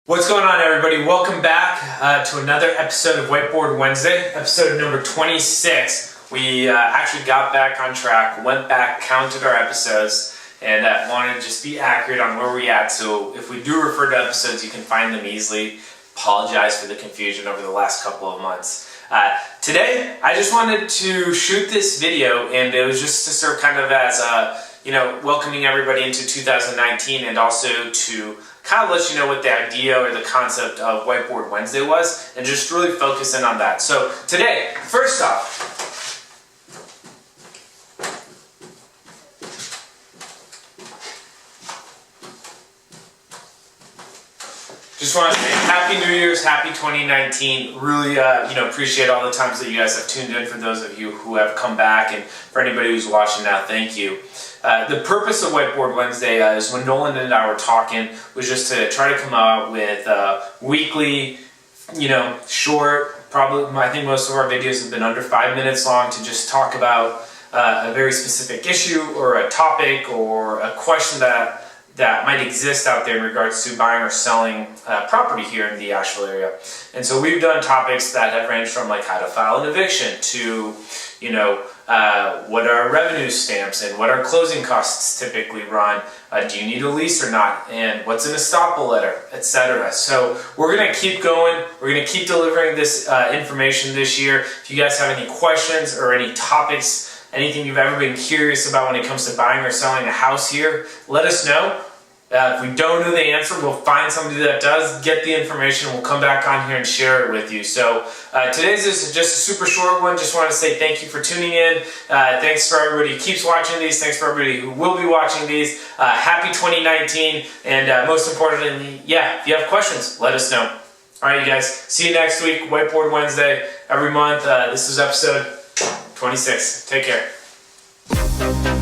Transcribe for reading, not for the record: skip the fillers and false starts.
What's going on, everybody? Welcome back to another episode of Whiteboard Wednesday, episode number 26. We actually got back on track, went back, counted our episodes, and wanted to just be accurate on where we're at. So if we do refer to episodes, you can find them easily. Apologize for the confusion over the last couple of months. Today, I just wanted to shoot this video, and it was just to serve kind of as welcoming everybody into 2019, and also to kind of let you know what the idea or the concept of Whiteboard Wednesday was, and just really focus in on that. So today, first off, just want to say Happy New Year's, Happy 2019. Really, appreciate all the times that you guys have tuned in. For those of you who have come back, and for anybody who's watching now, thank you. The purpose of Whiteboard Wednesday is when Nolan and I were talking, was just to try to come out with weekly, short, probably, I think most of our videos have been under 5 minutes long, to just talk about a very specific issue or a topic or a question that might exist out there in regards to buying or selling property here in the Asheville area. And so we've done topics that have ranged from like how to file an eviction to, what are revenue stamps and what are closing costs typically run, do you need a lease or not, and what's an estoppel letter, etc. So we're going to keep going. We're going to keep delivering this information this year. If you guys have any questions or any topics, anything you've ever been curious about when it comes to buying or selling a house here, let us know. If we don't know the answer, we'll find somebody that does. Get the information. We'll come back on here and share it with you. So today's is just a super short one. Just want to say thank you for tuning in. Thanks for everybody who keeps watching these. Thanks for everybody who will be watching these. Happy 2019. And most importantly, if you have questions, let us know. All right, you guys. See you next week. Whiteboard Wednesday every month. This is episode 26. Take care.